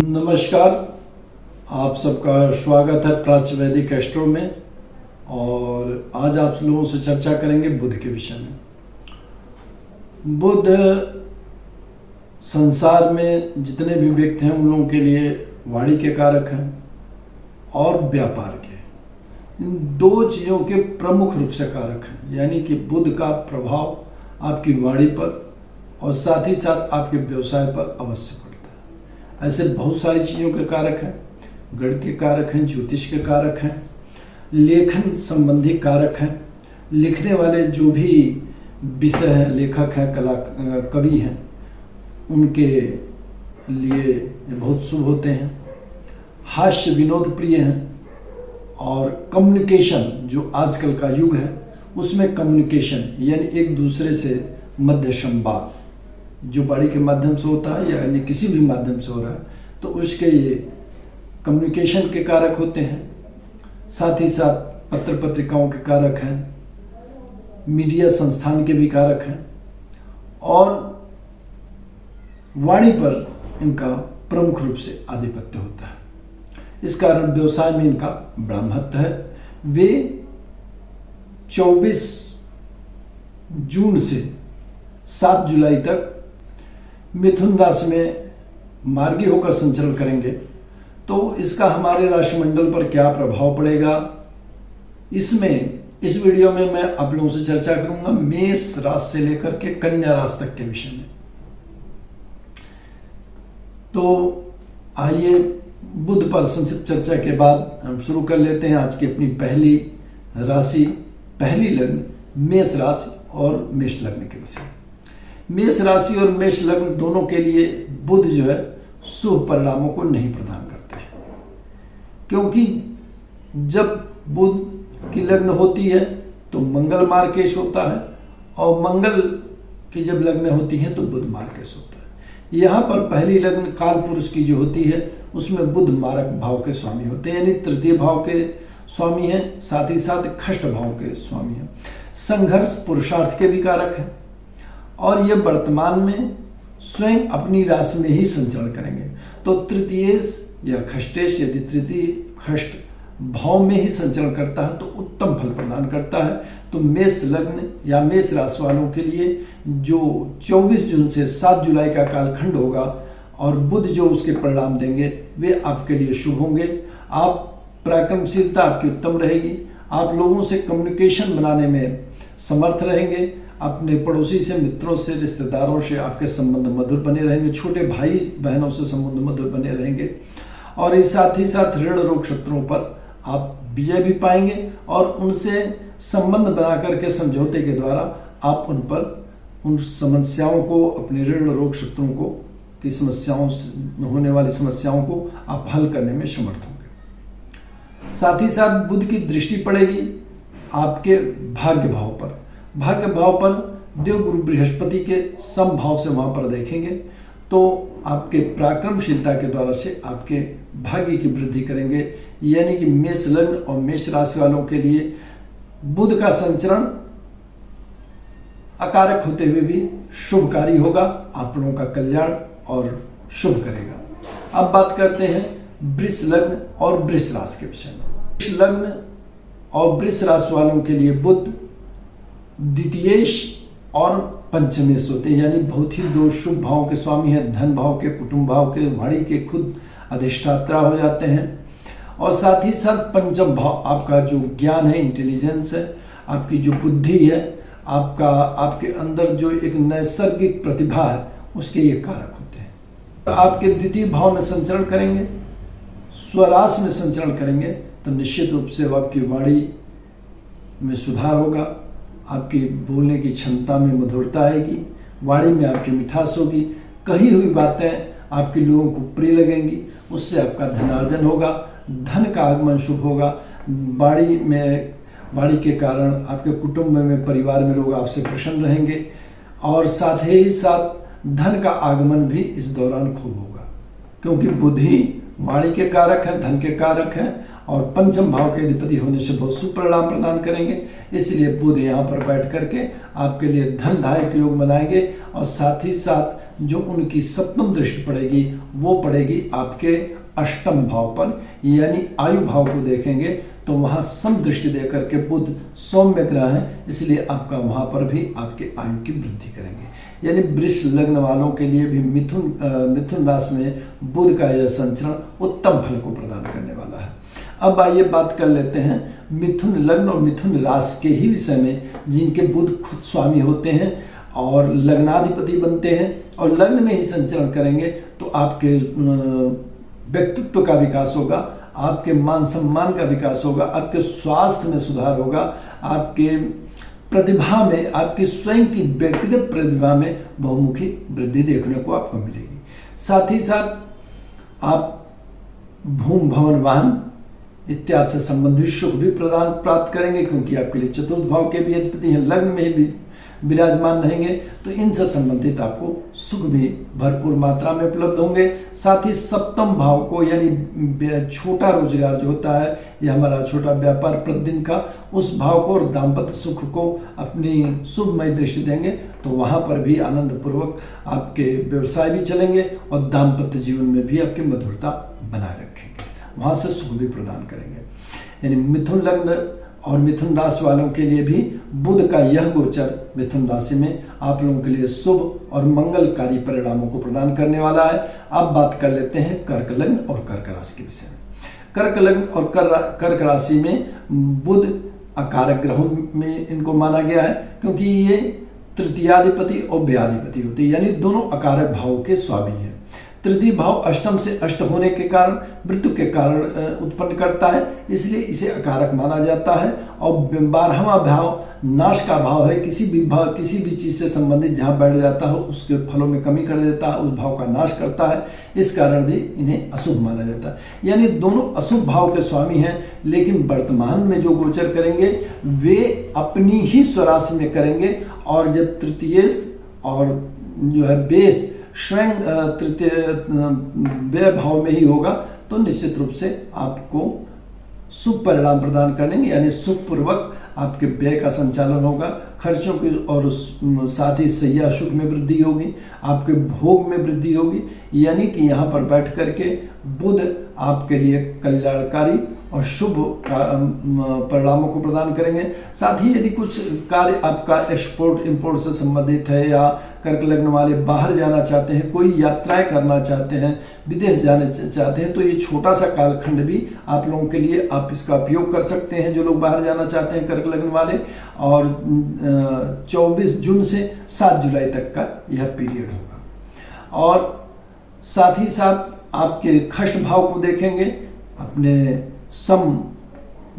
नमस्कार। आप सबका स्वागत है प्राच्य वैदिक एस्ट्रो में। और आज आप लोगों से चर्चा करेंगे बुध के विषय में। बुध संसार में जितने भी व्यक्ति हैं उन लोगों के लिए वाणी के कारक हैं और व्यापार के। इन दो चीज़ों के प्रमुख रूप से कारक हैं, यानी कि बुध का प्रभाव आपकी वाणी पर और साथ ही साथ आपके व्यवसाय पर अवश्य पड़ता है। ऐसे बहुत सारी चीज़ों के कारक हैं, गणित के कारक हैं, ज्योतिष के कारक हैं, लेखन संबंधी कारक हैं। लिखने वाले जो भी विषय हैं, लेखक हैं, कवि हैं, उनके लिए बहुत शुभ होते हैं। हास्य विनोद प्रिय हैं और कम्युनिकेशन जो आजकल का युग है उसमें कम्युनिकेशन यानी एक दूसरे से मध्य संवाद जो वाणी के माध्यम से होता है यानी किसी भी माध्यम से हो रहा है तो उसके ये कम्युनिकेशन के कारक होते हैं। साथ ही साथ पत्र पत्रिकाओं के कारक हैं, मीडिया संस्थान के भी कारक हैं और वाणी पर इनका प्रमुख रूप से आधिपत्य होता है। इस कारण व्यवसाय में इनका बड़ा महत्व है। वे 24 जून से 7 जुलाई तक मिथुन राशि में मार्गी होकर संचरण करेंगे। तो इसका हमारे राशिमंडल पर क्या प्रभाव पड़ेगा, इस वीडियो में मैं आप लोगों से चर्चा करूंगा मेष राशि से लेकर के कन्या राशि तक के विषय में। तो आइए बुध पर संक्षिप्त चर्चा के बाद हम शुरू कर लेते हैं आज की अपनी पहली राशि, पहली लग्न मेष राशि और मेष लग्न के विषय। मेष राशि और मेष लग्न दोनों के लिए बुध जो है शुभ परिणामों को नहीं प्रदान करते हैं, क्योंकि जब बुध की लग्न होती है तो मंगल मार्केश होता है और मंगल की जब लग्न होती है तो बुध मार्केश होता है। यहाँ पर पहली लग्न काल पुरुष की जो होती है उसमें बुध मारक भाव के स्वामी होते हैं, यानी तृतीय भाव के स्वामी हैं, साथ ही साथ खष्ट भाव के स्वामी हैं। संघर्ष पुरुषार्थ के भी कारक हैं और ये वर्तमान में स्वयं अपनी राशि में ही संचरण करेंगे। तो तृतीयेश या खष्टेश यदि तृतीय खष्ट भाव में ही संचरण करता है तो उत्तम फल प्रदान करता है। तो मेष लग्न या मेष राशि वालों के लिए जो 24 जून से 7 जुलाई का कालखंड होगा और बुध जो उसके परिणाम देंगे वे आपके लिए शुभ होंगे। आप पराक्रमशीलता आपकी उत्तम रहेगी, आप लोगों से कम्युनिकेशन बनाने में समर्थ रहेंगे, अपने पड़ोसी से, मित्रों से, रिश्तेदारों से आपके संबंध मधुर बने रहेंगे, छोटे भाई बहनों से संबंध मधुर बने रहेंगे और इस साथ ही साथ ऋण रोग शत्रुओं पर आप विजय भी पाएंगे और उनसे संबंध बना करके समझौते के द्वारा आप उन समस्याओं को, अपने ऋण रोग शत्रुओं को की समस्याओं में होने वाली समस्याओं को आप हल करने में समर्थ होंगे। साथ ही साथ बुध की दृष्टि पड़ेगी आपके भाग्य भाव पर। भाग्य भाव पर देव गुरु बृहस्पति के समभाव से वहां पर देखेंगे तो आपके पराक्रमशीलता के द्वारा से आपके भाग्य की वृद्धि करेंगे। यानी कि मेष लग्न और मेष राशि वालों के लिए बुध का संचरण अकारक होते हुए भी शुभकारी होगा, आप लोगों का कल्याण और शुभ करेगा। अब बात करते हैं वृष लग्न और वृष राशि के विषय में। वृष लग्न और वृष राशि वालों के लिए बुध द्वितीयेश और पंचमेश होते हैं, यानी बहुत ही दो शुभ भाव के स्वामी हैं। धन भाव के, कुटुंब भाव के, वाणी के खुद अधिष्ठाता हो जाते हैं और साथ ही साथ पंचम भाव आपका जो ज्ञान है, इंटेलिजेंस है, आपकी जो बुद्धि है, आपके अंदर जो एक नैसर्गिक प्रतिभा है उसके ये कारक होते हैं। तो आपके द्वितीय भाव में संचरण करेंगे, स्वराश में संचरण करेंगे तो निश्चित रूप से आपकी वाणी में सुधार होगा, आपकी बोलने की क्षमता में मधुरता आएगी, वाणी में आपकी मिठास होगी, कही हुई बातें आपके लोगों को प्रिय लगेंगी, उससे आपका धनार्जन होगा, धन का आगमन शुभ होगा। वाणी के कारण आपके कुटुंब में, परिवार में लोग आपसे प्रसन्न रहेंगे और साथ ही साथ धन का आगमन भी इस दौरान खूब होगा, क्योंकि बुध ही वाणी के कारक हैं, धन के कारक हैं और पंचम भाव के अधिपति होने से बहुत शुभ परिणाम प्रदान करेंगे। इसलिए बुध यहाँ पर बैठ करके आपके लिए धनदायक योग बनाएंगे और साथ ही साथ जो उनकी सप्तम दृष्टि पड़ेगी वो पड़ेगी आपके अष्टम भाव पर, यानी आयु भाव को देखेंगे तो वहां सम दृष्टि देकर के बुध सौम्य ग्रह है, इसलिए आपका वहां पर भी आपके आयु की वृद्धि करेंगे। यानी वृष लग्न वालों के लिए भी मिथुन राशि में बुध का यह संचरण उत्तम फल को प्रदान करने वाला है। अब आइए बात कर लेते हैं मिथुन लग्न और मिथुन राशि के ही विषय में, जिनके बुध खुद स्वामी होते हैं और लग्नाधिपति बनते हैं और लग्न में ही संचरण करेंगे तो आपके व्यक्तित्व का विकास होगा, आपके मान सम्मान का विकास होगा, आपके स्वास्थ्य में सुधार होगा, आपके प्रतिभा में, आपकी स्वयं की व्यक्तिगत प्रतिभा में बहुमुखी वृद्धि देखने को आपको मिलेगी। साथ ही साथ आप भूमि भवन वाहन इत्यादि से संबंधित सुख भी प्राप्त करेंगे, क्योंकि आपके लिए चतुर्थ भाव के भी अधिपति हैं, लग्न में भी विराजमान रहेंगे, तो इनसे संबंधित आपको सुख भी भरपूर मात्रा में उपलब्ध होंगे। साथ ही सप्तम भाव को, यानी छोटा रोजगार जो होता है या हमारा छोटा व्यापार प्रतिदिन का, उस भाव को और दाम्पत्य सुख को अपनी शुभमय दृष्टि देंगे, तो वहां पर भी आनंद पूर्वक आपके व्यवसाय भी चलेंगे और दाम्पत्य जीवन में भी आपकी मधुरता बनाए रखेंगे, वहां से सुख भी प्रदान करेंगे। यानी मिथुन लग्न और मिथुन राशि वालों के लिए भी बुध का यह गोचर मिथुन राशि में आप लोगों के लिए शुभ और मंगलकारी परिणामों को प्रदान करने वाला है। अब बात कर लेते हैं कर्क लग्न और कर्क राशि के विषय में। कर्क लग्न और कर्क राशि में बुध अकारक ग्रहों में इनको माना गया है, क्योंकि ये तृतीयाधिपति और व्ययाधिपति होते हैं, यानी दोनों अकारक भावों के स्वामी हैं। तृतीय भाव अष्टम से अष्ट होने के कारण मृत्यु के कारण उत्पन्न करता है, इसलिए इसे अकारक माना जाता है। और 12वां भाव नाश का भाव है, किसी भी चीज से संबंधित जहां बैठ जाता है उसके फलों में कमी कर देता है, उस भाव का नाश करता है, इस कारण भी इन्हें अशुभ माना जाता है। यानी दोनों अशुभ भाव के स्वामी हैं, लेकिन वर्तमान में जो गोचर करेंगे वे अपनी ही स्वराशि में करेंगे, और जब तृतीयेश और जो है बेस स्वयं तृतीय व्यय भाव में ही होगा, तो निश्चित रूप से आपको शुभ परिणाम प्रदान करेंगे, यानी सुख पूर्वक आपके व्यय का संचालन होगा, खर्चों की और साथ ही सैया सुख में वृद्धि होगी, आपके भोग में वृद्धि होगी। यानी कि यहाँ पर बैठ करके बुध आपके लिए कल्याणकारी और शुभ परिणामों को प्रदान करेंगे। साथ ही यदि कुछ कार्य आपका एक्सपोर्ट इंपोर्ट से संबंधित है, या कर्क लग्न वाले बाहर जाना चाहते हैं, कोई यात्राएं करना चाहते हैं, विदेश जाना चाहते हैं, तो ये छोटा सा कालखंड भी आप लोगों के लिए, आप इसका उपयोग कर सकते हैं जो लोग बाहर जाना चाहते हैं कर्क लग्न वाले। और 24 जून से 7 जुलाई तक का यह पीरियड होगा। और साथ ही साथ आपके खष्ट भाव को देखेंगे अपने सम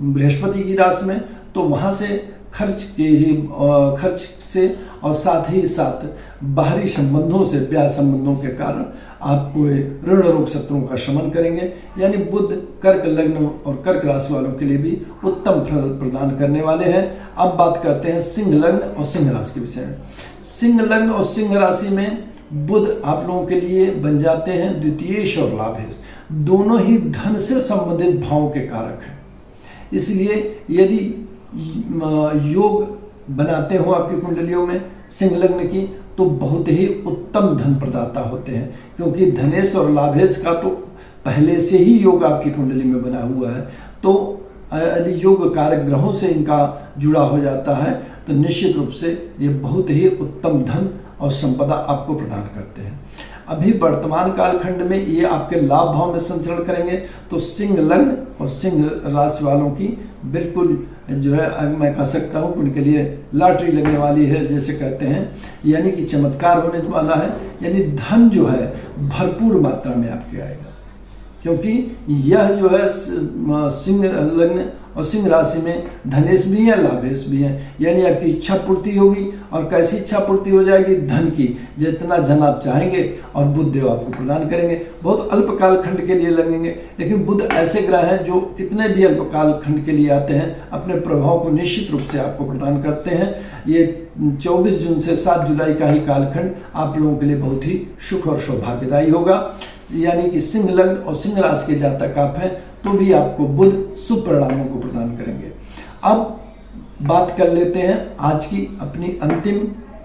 बृहस्पति की राशि में, तो वहां से खर्च से और साथ ही साथ बाहरी संबंधों से, ब्याह संबंधों के कारण आपको ऋण रोग शत्रुओं का शमन करेंगे। यानी बुध कर्क लग्न और कर्क राशि वालों के लिए भी उत्तम फल प्रदान करने वाले हैं। अब बात करते हैं सिंह लग्न और सिंह राशि के विषय में। सिंह लग्न और सिंह राशि में बुध आप लोगों के लिए बन जाते हैं द्वितीयेश और लाभेश, दोनों ही धन से संबंधित भावों के कारक हैं। इसलिए यदि योग बनाते हो आपकी कुंडलियों में सिंह लग्न की, तो बहुत ही उत्तम धन प्रदाता होते हैं, क्योंकि धनेश और लाभेश का तो पहले से ही योग आपकी कुंडली में बना हुआ है। तो यदि योग कारक ग्रहों से इनका जुड़ा हो जाता है, तो निश्चित रूप से ये बहुत ही उत्तम धन और संपदा आपको प्रदान करते हैं। अभी वर्तमान कालखंड में ये आपके लाभ भाव में संचरण करेंगे, तो सिंह लग्न और सिंह राशि वालों की बिल्कुल जो है मैं कह सकता हूँ उनके लिए लॉटरी लगने वाली है, जैसे कहते हैं, यानी कि चमत्कार होने वाला है। यानी धन जो है भरपूर मात्रा में आपके आएगा, क्योंकि यह जो है सिंह लग्न और सिंह राशि में धनेश भी है, लाभेश भी है। यानी आपकी इच्छा पूर्ति होगी, और कैसी इच्छा पूर्ति हो जाएगी? धन की, जितना धन आप चाहेंगे और बुध देव आपको प्रदान करेंगे। बहुत अल्प काल खंड के लिए लगेंगे, लेकिन बुध ऐसे ग्रह हैं जो कितने भी अल्प काल खंड के लिए आते हैं, अपने प्रभाव को निश्चित रूप से आपको प्रदान करते हैं। ये 24 जून से 7 जुलाई का ही कालखंड आप लोगों के लिए बहुत ही सुख और सौभाग्यदायी होगा। यानी कि सिंह लग्न और सिंह राशि के जातक आप हैं, तो भी आपको बुध शुभ परिणामों को प्रदान करेंगे। अब बात कर लेते हैं आज की अपनी अंतिम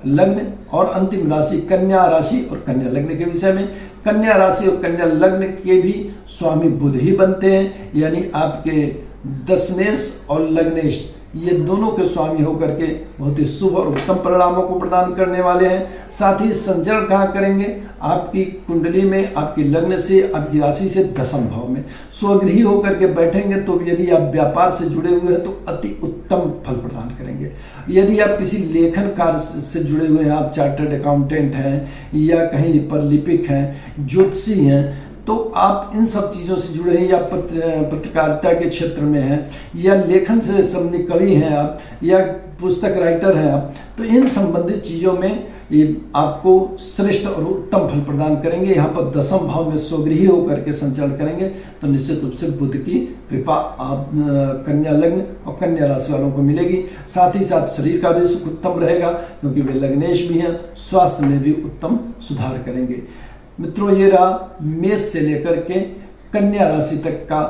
लग्न और अंतिम राशि कन्या राशि और कन्या लग्न के विषय में। कन्या राशि और कन्या लग्न के भी स्वामी बुध ही बनते हैं, यानी आपके दशमेश और लग्नेश ये दोनों के स्वामी होकर के बहुत ही शुभ और उत्तम परिणामों को प्रदान करने वाले हैं। साथ ही संचरण कहाँ करेंगे, आपकी कुंडली में आपकी लग्न से आपकी राशि से दशम भाव में स्वगृही होकर के बैठेंगे। तो यदि आप व्यापार से जुड़े हुए हैं तो अति उत्तम फल प्रदान करेंगे। यदि आप किसी लेखन कार्य से जुड़े हुए हैं, आप चार्टर्ड अकाउंटेंट हैं या कहीं पर लिपिक हैं, ज्योतिषी हैं, तो आप इन सब चीज़ों से जुड़े हैं, या पत्रकारिता के क्षेत्र में हैं, या लेखन से संबंधित कवि हैं आप, या पुस्तक राइटर हैं आप, तो इन संबंधित चीज़ों में ये आपको श्रेष्ठ और उत्तम फल प्रदान करेंगे। यहाँ पर दशम भाव में स्वगृही होकर के संचरण करेंगे तो निश्चित रूप से बुध की कृपा आप कन्या लग्न और कन्या राशि वालों को मिलेगी। साथ ही साथ शरीर का भी सुख उत्तम रहेगा क्योंकि वे लग्नेश भी हैं, स्वास्थ्य में भी उत्तम सुधार करेंगे। मित्रों, ये रहा मेष से लेकर के कन्या राशि तक का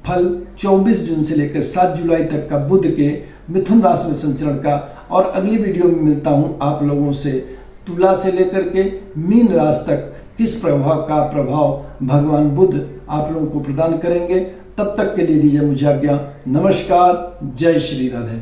फल 24 जून से लेकर 7 जुलाई तक का बुध के मिथुन राशि में संचरण का। और अगली वीडियो में मिलता हूं आप लोगों से तुला से लेकर के मीन राशि तक किस प्रभाव भगवान बुध आप लोगों को प्रदान करेंगे। तब तक के लिए दीजिए मुझे आज्ञा। नमस्कार, जय श्री राधे।